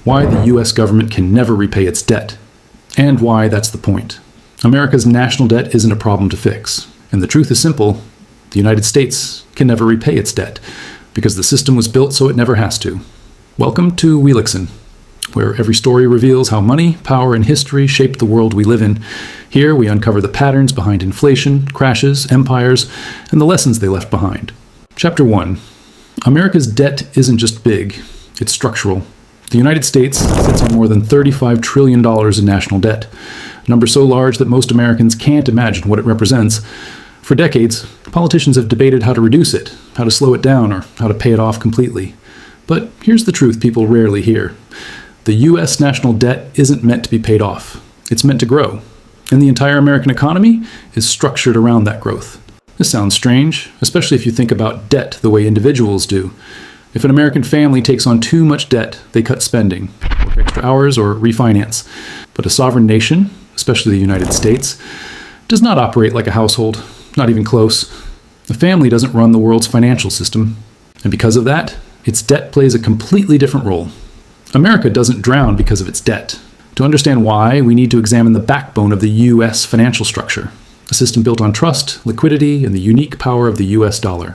why the US government can never repay its debt, and why that's the point. America's national debt isn't a problem to fix, and the truth is simple: the United States can never repay its debt, because the system was built so it never has to. Welcome to Wheelixen, where every story reveals how money, power, and history shaped the world we live in. Here we uncover the patterns behind inflation, crashes, empires, and the lessons they left behind. Chapter 1. America's debt isn't just big, it's structural. The United States sits on more than $35 trillion in national debt, a number so large that most Americans can't imagine what it represents. For decades, politicians have debated how to reduce it, how to slow it down, or how to pay it off completely. But here's the truth people rarely hear. The U.S. national debt isn't meant to be paid off. It's meant to grow. And the entire American economy is structured around that growth. This sounds strange, especially if you think about debt the way individuals do. If an American family takes on too much debt, they cut spending, work extra hours, or refinance. But a sovereign nation, especially the United States, does not operate like a household, not even close. A family doesn't run the world's financial system. And because of that, its debt plays a completely different role. America doesn't drown because of its debt. To understand why, we need to examine the backbone of the U.S. financial structure, a system built on trust, liquidity, and the unique power of the U.S. dollar.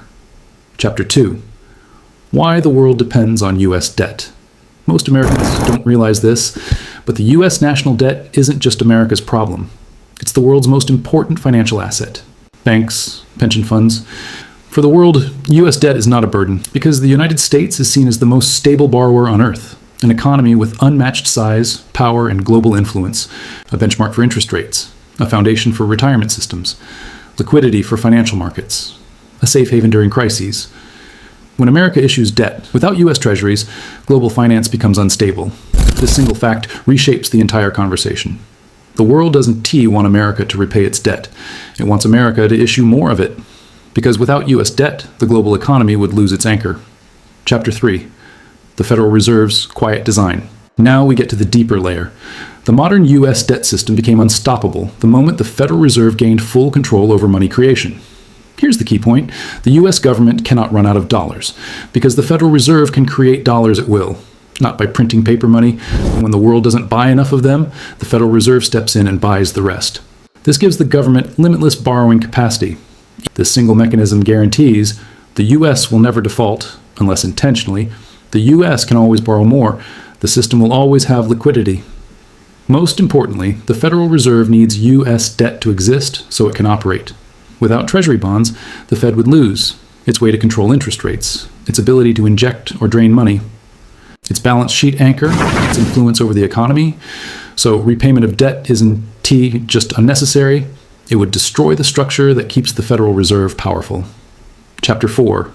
Chapter 2. Why the world depends on U.S. debt. Most Americans don't realize this, but the U.S. national debt isn't just America's problem. It's the world's most important financial asset. Banks, pension funds. For the world, U.S. debt is not a burden because the United States is seen as the most stable borrower on earth, an economy with unmatched size, power, and global influence, a benchmark for interest rates, a foundation for retirement systems, liquidity for financial markets, a safe haven during crises. When America issues debt, without U.S. treasuries, global finance becomes unstable. This single fact reshapes the entire conversation. The world doesn't want America to repay its debt. It wants America to issue more of it. Because without U.S. debt, the global economy would lose its anchor. Chapter 3. The Federal Reserve's quiet design. Now we get to the deeper layer. The modern U.S. debt system became unstoppable the moment the Federal Reserve gained full control over money creation. Here's the key point. The U.S. government cannot run out of dollars, because the Federal Reserve can create dollars at will, not by printing paper money. And when the world doesn't buy enough of them, the Federal Reserve steps in and buys the rest. This gives the government limitless borrowing capacity. This single mechanism guarantees the U.S. will never default, unless intentionally. The U.S. can always borrow more. The system will always have liquidity. Most importantly, the Federal Reserve needs U.S. debt to exist so it can operate. Without Treasury bonds, the Fed would lose its way to control interest rates, its ability to inject or drain money, its balance sheet anchor, its influence over the economy. So repayment of debt isn't just unnecessary. It would destroy the structure that keeps the Federal Reserve powerful. Chapter 4.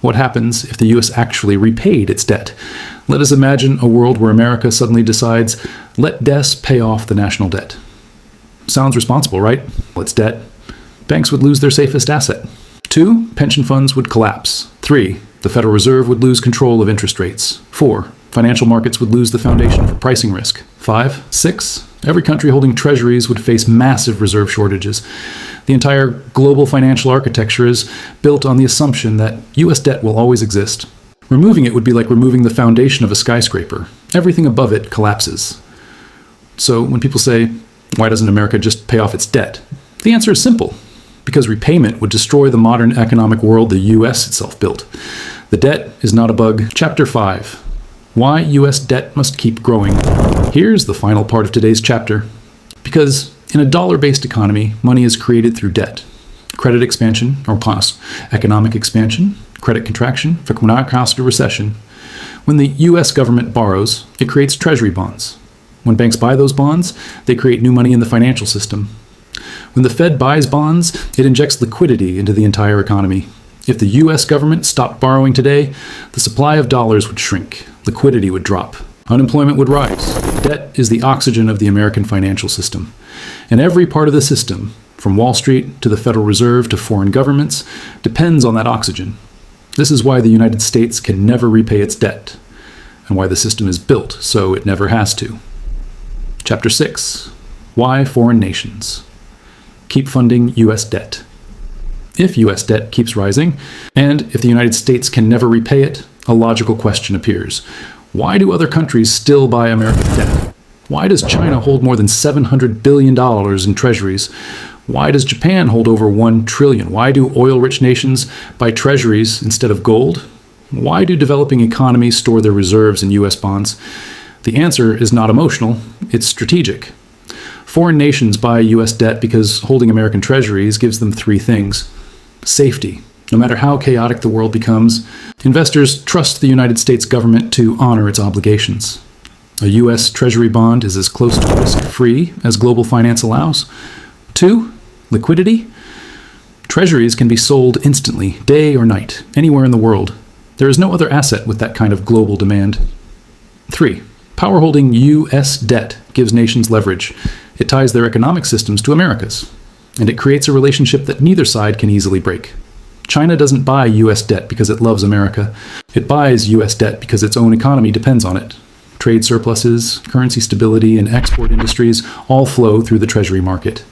What happens if the U.S. actually repaid its debt? Let us imagine a world where America suddenly decides, let DES pay off the national debt. Sounds responsible, right? Well, it's debt. Banks would lose their safest asset. 2. Pension funds would collapse. 3. The Federal Reserve would lose control of interest rates. 4. Financial markets would lose the foundation for pricing risk. 5. 6. Every country holding treasuries would face massive reserve shortages. The entire global financial architecture is built on the assumption that U.S. debt will always exist. Removing it would be like removing the foundation of a skyscraper. Everything above it collapses. So when people say, why doesn't America just pay off its debt? The answer is simple. Because repayment would destroy the modern economic world the U.S. itself built. The debt is not a bug. Chapter 5. Why U.S. debt must keep growing. Here's the final part of today's chapter. Because in a dollar-based economy, money is created through debt. Credit expansion, or pause, economic expansion, credit contraction, a recession. When the U.S. government borrows, it creates treasury bonds. When banks buy those bonds, they create new money in the financial system. When the Fed buys bonds, it injects liquidity into the entire economy. If the U.S. government stopped borrowing today, the supply of dollars would shrink, liquidity would drop, unemployment would rise. Debt is the oxygen of the American financial system. And every part of the system, from Wall Street to the Federal Reserve to foreign governments, depends on that oxygen. This is why the United States can never repay its debt, and why the system is built so it never has to. Chapter 6. Why foreign nations keep funding U.S. debt. If U.S. debt keeps rising, and if the United States can never repay it, a logical question appears. Why do other countries still buy America's debt? Why does China hold more than $700 billion in treasuries? Why does Japan hold over $1 trillion? Why do oil-rich nations buy treasuries instead of gold? Why do developing economies store their reserves in U.S. bonds? The answer is not emotional, it's strategic. Foreign nations buy U.S. debt because holding American treasuries gives them three things. Safety. No matter how chaotic the world becomes, investors trust the United States government to honor its obligations. A U.S. Treasury bond is as close to risk-free as global finance allows. 2. Liquidity. Treasuries can be sold instantly, day or night, anywhere in the world. There is no other asset with that kind of global demand. 3. Power-holding U.S. debt gives nations leverage. It ties their economic systems to America's, and it creates a relationship that neither side can easily break. China doesn't buy U.S. debt because it loves America. It buys U.S. debt because its own economy depends on it. Trade surpluses, currency stability, and export industries all flow through the treasury market.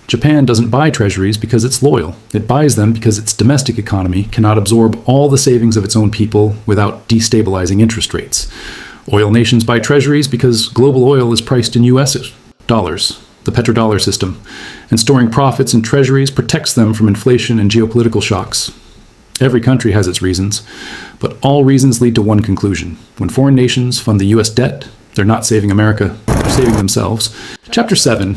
Japan doesn't buy treasuries because it's loyal. It buys them because its domestic economy cannot absorb all the savings of its own people without destabilizing interest rates. Oil nations buy treasuries because global oil is priced in U.S. dollars, the petrodollar system, and storing profits in treasuries protects them from inflation and geopolitical shocks. Every country has its reasons, but all reasons lead to one conclusion. When foreign nations fund the U.S. debt, they're not saving America, they're saving themselves. Chapter 7.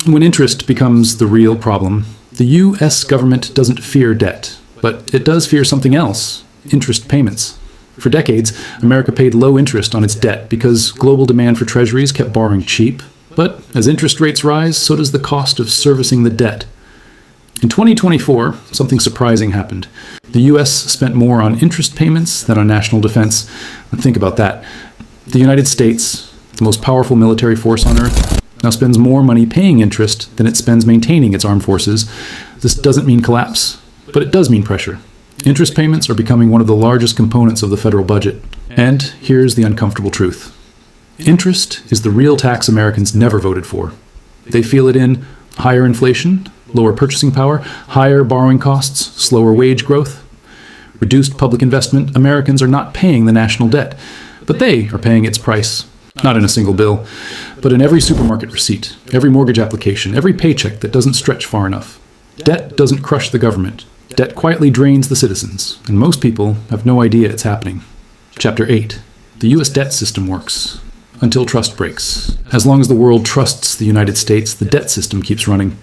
When interest becomes the real problem, the U.S. government doesn't fear debt, but it does fear something else: interest payments. For decades, America paid low interest on its debt because global demand for treasuries kept borrowing cheap. But as interest rates rise, so does the cost of servicing the debt. In 2024, something surprising happened. The U.S. spent more on interest payments than on national defense. And think about that. The United States, the most powerful military force on Earth, now spends more money paying interest than it spends maintaining its armed forces. This doesn't mean collapse, but it does mean pressure. Interest payments are becoming one of the largest components of the federal budget. And here's the uncomfortable truth. Interest is the real tax Americans never voted for. They feel it in higher inflation, lower purchasing power, higher borrowing costs, slower wage growth, reduced public investment. Americans are not paying the national debt, but they are paying its price, not in a single bill, but in every supermarket receipt, every mortgage application, every paycheck that doesn't stretch far enough. Debt doesn't crush the government. Debt quietly drains the citizens, and most people have no idea it's happening. Chapter 8. The U.S. debt system works until trust breaks. As long as the world trusts the United States, the debt system keeps running.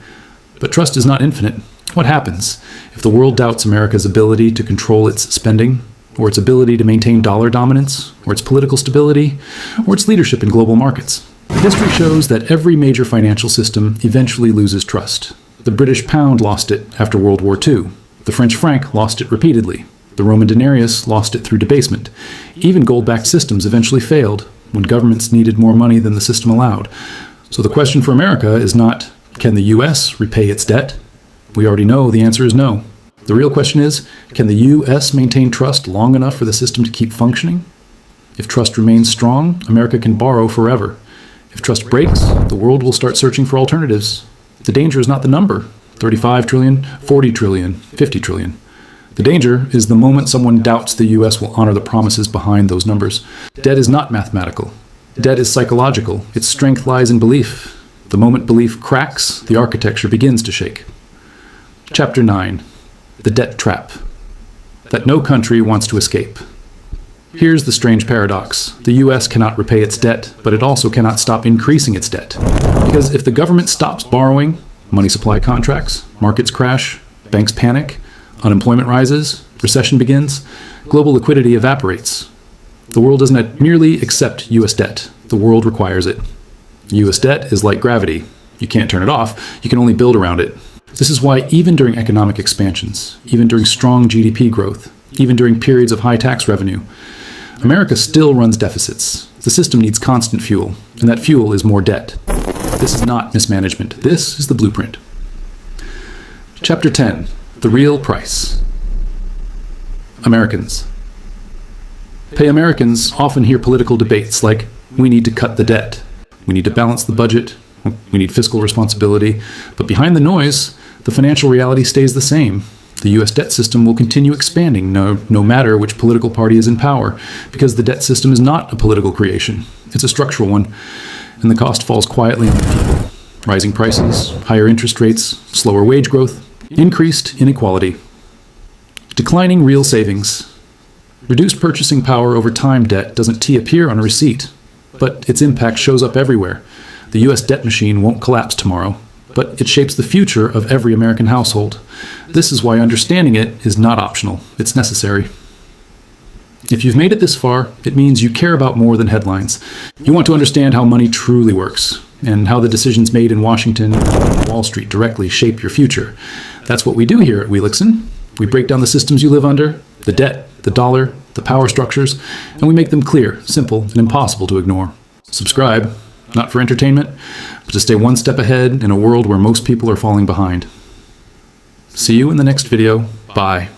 But trust is not infinite. What happens if the world doubts America's ability to control its spending, or its ability to maintain dollar dominance, or its political stability, or its leadership in global markets? History shows that every major financial system eventually loses trust. The British pound lost it after World War II. The French franc lost it repeatedly. The Roman denarius lost it through debasement. Even gold-backed systems eventually failed when governments needed more money than the system allowed. So the question for America is not, can the U.S. repay its debt? We already know the answer is no. The real question is, can the U.S. maintain trust long enough for the system to keep functioning? If trust remains strong, America can borrow forever. If trust breaks, the world will start searching for alternatives. The danger is not the number, 35 trillion, 40 trillion, 50 trillion. The danger is the moment someone doubts the U.S. will honor the promises behind those numbers. Debt is not mathematical. Debt is psychological. Its strength lies in belief. The moment belief cracks, the architecture begins to shake. Chapter 9. The debt trap that no country wants to escape. Here's the strange paradox. The U.S. cannot repay its debt, but it also cannot stop increasing its debt. Because if the government stops borrowing, money supply contracts, markets crash, banks panic, unemployment rises, recession begins, global liquidity evaporates. The world doesn't merely accept U.S. debt. The world requires it. U.S. debt is like gravity. You can't turn it off. You can only build around it. This is why even during economic expansions, even during strong GDP growth, even during periods of high tax revenue, America still runs deficits. The system needs constant fuel, and that fuel is more debt. This is not mismanagement. This is the blueprint. Chapter 10. The real price. Americans. Pay Americans often hear political debates like, we need to cut the debt, we need to balance the budget, we need fiscal responsibility. But behind the noise, the financial reality stays the same. The US debt system will continue expanding no matter which political party is in power, because the debt system is not a political creation. It's a structural one, and the cost falls quietly on the people. Rising prices, higher interest rates, slower wage growth, increased inequality, declining real savings. Reduced purchasing power over time debt doesn't appear on a receipt, but its impact shows up everywhere. The US debt machine won't collapse tomorrow, but it shapes the future of every American household. This is why understanding it is not optional, it's necessary. If you've made it this far, it means you care about more than headlines. You want to understand how money truly works, and how the decisions made in Washington and Wall Street directly shape your future. That's what we do here at Wheelixson. We break down the systems you live under, the debt, the dollar, the power structures, and we make them clear, simple, and impossible to ignore. Subscribe, not for entertainment, but to stay one step ahead in a world where most people are falling behind. See you in the next video. Bye.